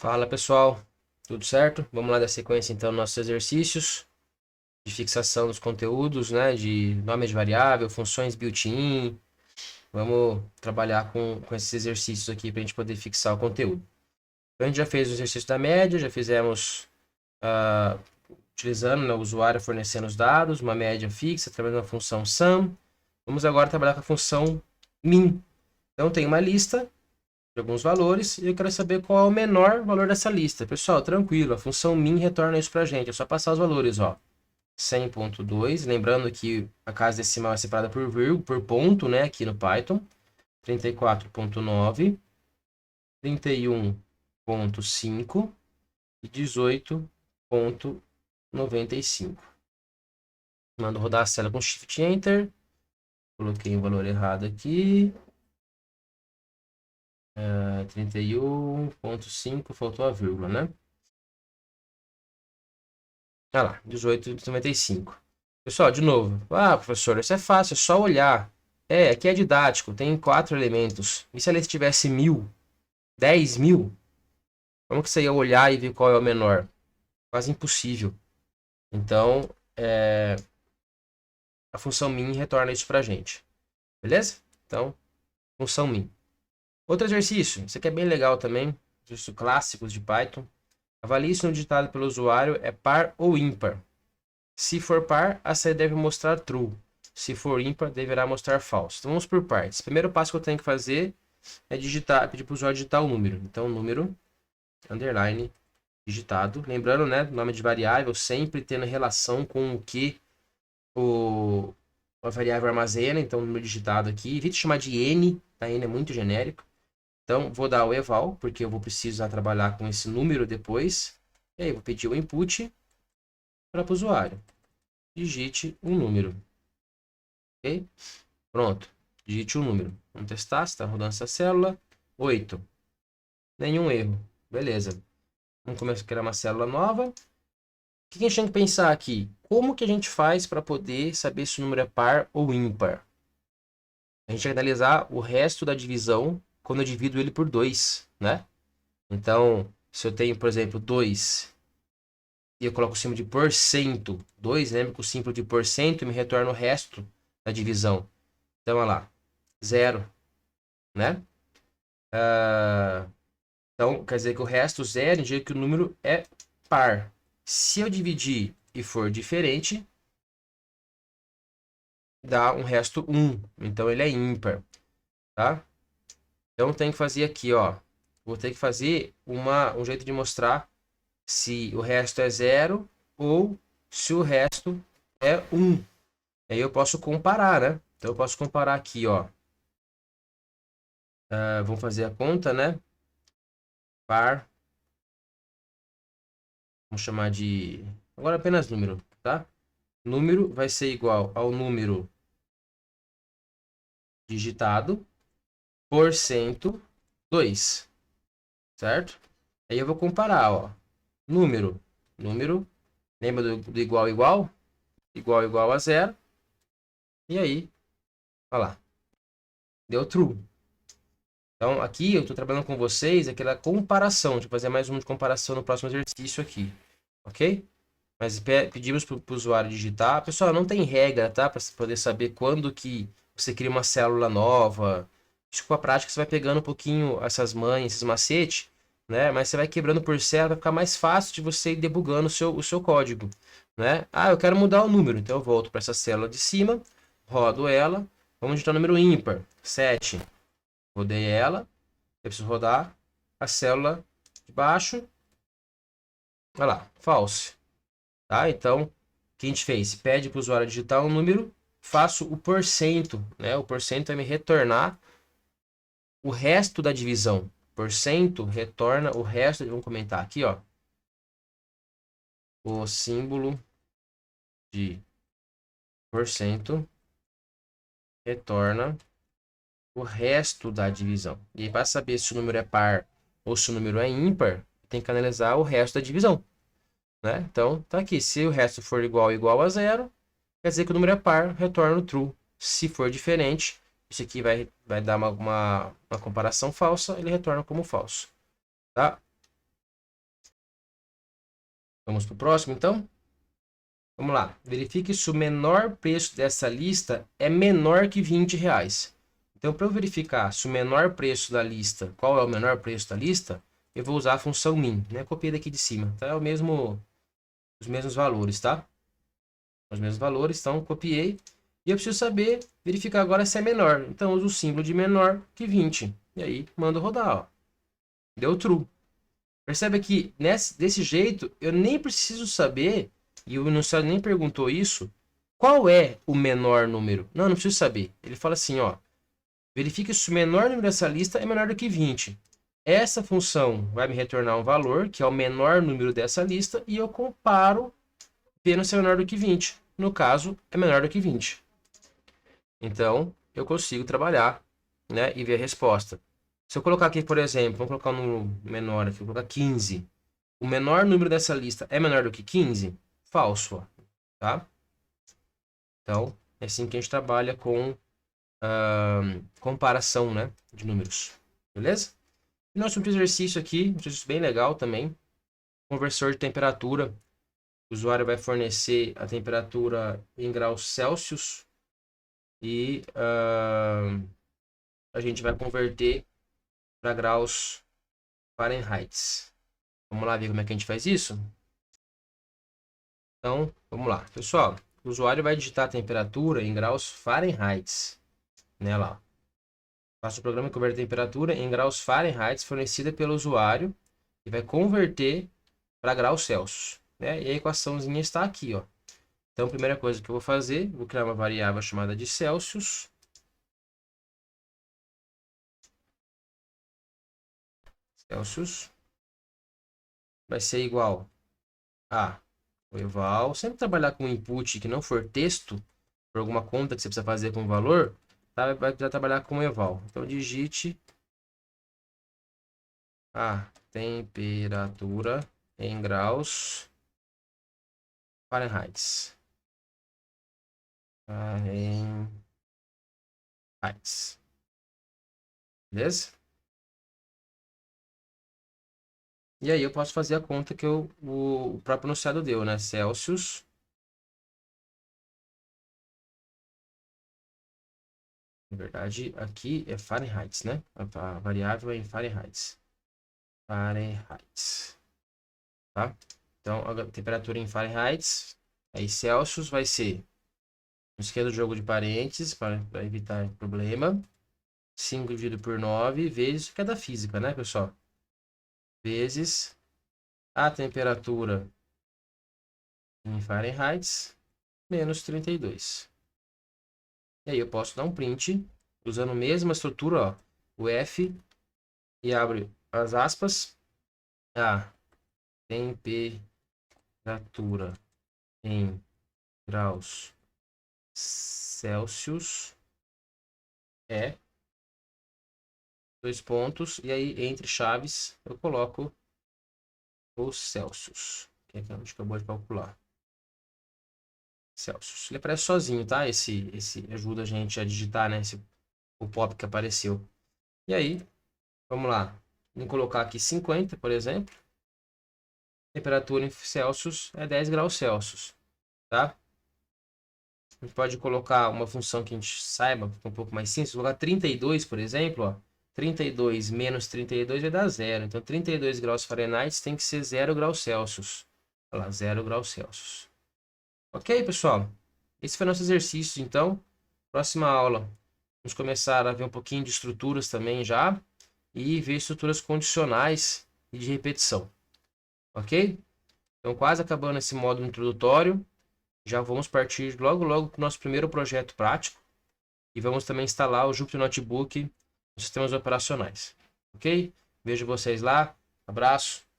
Fala pessoal, tudo certo? Vamos lá dar sequência então nos nossos exercícios de fixação dos conteúdos, né? De nome de variável, funções built-in. Vamos trabalhar com esses exercícios aqui para a gente poder fixar o conteúdo. Então, a gente já fez o exercício da média, já fizemos utilizando, né, o usuário fornecendo os dados, uma média fixa, através da função sum. Vamos agora trabalhar com a função min. Então tem uma lista de alguns valores e eu quero saber qual é o menor valor dessa lista. Pessoal, tranquilo, a função min retorna isso para a gente, é só passar os valores, ó. 100.2, lembrando que a casa decimal é separada por vírgula, por ponto, né, aqui no Python. 34.9, 31.5 e 18.95. Mando rodar a célula com Shift Enter. Coloquei o valor errado aqui. 31.5, faltou a vírgula, né? Olha lá, 18,95. Pessoal, de novo. Ah, professor, isso é fácil, é só olhar. Aqui é didático, tem 4 elementos. E se a lista tivesse 1.000, 10.000? Como que você ia olhar e ver qual é o menor? Quase impossível. Então, a função min retorna isso pra gente. Beleza? Então, função min. Outro exercício, esse aqui é bem legal também. Exercício clássicos de Python. Avalie se no digitado pelo usuário é par ou ímpar. Se for par, a série deve mostrar true. Se for ímpar, deverá mostrar false. Então vamos por partes. O primeiro passo que eu tenho que fazer é digitar, pedir para o usuário digitar o número. Então, número, underline, digitado. Lembrando, né, nome de variável sempre tendo relação com o que a variável armazena. Então, número digitado aqui. Evite chamar de n, tá? N é muito genérico. Então, vou dar o eval, porque eu vou precisar trabalhar com esse número depois. E aí, vou pedir o input para o usuário. Digite um número. Ok? Pronto. Digite um número. Vamos testar se está rodando essa célula. 8. Nenhum erro. Beleza. Vamos começar a criar uma célula nova. O que a gente tem que pensar aqui? Como que a gente faz para poder saber se o número é par ou ímpar? A gente vai analisar o resto da divisão quando eu divido ele por 2, né? Então, se eu tenho, por exemplo, 2 e eu coloco o símbolo de porcento, 2, lembra que o símbolo de porcento me retorna o resto da divisão. Então, olha lá, 0, né? Então, quer dizer que o resto, 0, indica que o número é par. Se eu dividir e for diferente, dá um resto 1. Então, ele é ímpar, tá? Então, tem que fazer aqui, ó. Vou ter que fazer um jeito de mostrar se o resto é 0 ou se o resto é 1. Aí eu posso comparar, né? Então, eu posso comparar aqui, ó. Vamos fazer a conta, né? Par. Vamos chamar de... Agora apenas número, tá? Número vai ser igual ao número digitado por cento 2, certo? Aí eu vou comparar, ó. Número, lembra do igual igual? Igual igual a 0. E aí, olha lá, deu true. Então, aqui eu estou trabalhando com vocês aquela comparação. Deixa eu fazer mais uma de comparação no próximo exercício aqui, ok? Mas pedimos para o usuário digitar. Pessoal, não tem regra, tá? Para poder saber quando que você cria uma célula nova. Isso com a prática você vai pegando um pouquinho essas manhas, esses macetes, né? Mas você vai quebrando por célula, vai ficar mais fácil de você ir debugando o seu código, né? Ah, eu quero mudar o número. Então eu volto para essa célula de cima, rodo ela. Vamos digitar o número ímpar, 7. Rodei ela. Eu preciso rodar a célula de baixo. Olha lá, false. Tá? Então, o que a gente fez? Pede para o usuário digitar um número, faço o porcento, né? O porcento vai me retornar o resto da divisão. Porcento retorna o resto, vamos comentar aqui, ó. O símbolo de porcento retorna o resto da divisão. E para saber se o número é par ou se o número é ímpar, tem que analisar o resto da divisão, né? Então, tá aqui. Se o resto for igual a 0, quer dizer que o número é par, retorna o true. Se for diferente, isso aqui vai dar uma comparação falsa, ele retorna como falso. Tá? Vamos para o próximo, então? Vamos lá. Verifique se o menor preço dessa lista é menor que R$20. Então, para eu verificar se o menor preço da lista, qual é o menor preço da lista, eu vou usar a função min, né? Copiei daqui de cima, tá? É o mesmo, os mesmos valores, tá? Os mesmos valores, então copiei. E eu preciso saber, verificar agora se é menor. Então, eu uso o símbolo de menor que 20. E aí, mando rodar, ó. Deu true. Percebe que desse jeito, eu nem preciso saber, e o enunciado nem perguntou isso, qual é o menor número. Não, não preciso saber. Ele fala assim, ó, verifique se o menor número dessa lista é menor do que 20. Essa função vai me retornar um valor, que é o menor número dessa lista, e eu comparo vendo se é menor do que 20. No caso, é menor do que 20. Então, eu consigo trabalhar, né, e ver a resposta. Se eu colocar aqui, por exemplo, vamos colocar um número menor aqui, vou colocar 15. O menor número dessa lista é menor do que 15? Falso, ó, tá? Então, é assim que a gente trabalha com comparação, né, de números. Beleza? E nosso último exercício aqui, um exercício bem legal também. Conversor de temperatura. O usuário vai fornecer a temperatura em graus Celsius e a gente vai converter para graus Fahrenheit. Vamos lá ver como é que a gente faz isso? Então, vamos lá. Pessoal, o usuário vai digitar a temperatura em graus Fahrenheit. Né, lá. Faça o programa que converte a temperatura em graus Fahrenheit fornecida pelo usuário e vai converter para graus Celsius. Né? E a equaçãozinha está aqui, ó. Então, a primeira coisa que eu vou fazer, vou criar uma variável chamada de Celsius. Celsius vai ser igual a o eval. Sempre trabalhar com input que não for texto, por alguma conta que você precisa fazer com valor, tá? Vai precisar trabalhar com eval. Então, digite a temperatura em graus Fahrenheit. Fahrenheit. Beleza? E aí eu posso fazer a conta que o próprio enunciado deu, né? Celsius. Na verdade, aqui é Fahrenheit, né? A variável é em Fahrenheit. Fahrenheit. Tá? Então, a temperatura em Fahrenheit, aí Celsius vai ser, não esqueça do jogo de parênteses, para evitar problema. 5 dividido por 9 vezes, que é da física, né, pessoal? Vezes a temperatura em Fahrenheit menos 32. E aí eu posso dar um print usando a mesma estrutura, ó, o F, e abre as aspas, a temperatura em graus Celsius é 2 pontos, e aí entre chaves eu coloco os Celsius, que é que a gente acabou de calcular. Celsius. Ele aparece sozinho, tá? Esse ajuda a gente a digitar, né? O pop que apareceu. E aí, vamos lá. Vamos colocar aqui 50, por exemplo. Temperatura em Celsius é 10 graus Celsius, tá? A gente pode colocar uma função que a gente saiba, que é um pouco mais simples. Colocar 32, por exemplo, ó. 32 menos 32 vai dar 0. Então, 32 graus Fahrenheit tem que ser 0 graus Celsius. Olha lá, 0 graus Celsius. Ok, pessoal? Esse foi nosso exercício, então. Próxima aula, vamos começar a ver um pouquinho de estruturas também já. E ver estruturas condicionais e de repetição. Ok? Então, quase acabando esse módulo introdutório. Já vamos partir logo para o nosso primeiro projeto prático. E vamos também instalar o Jupyter Notebook nos sistemas operacionais. Ok? Vejo vocês lá. Abraço.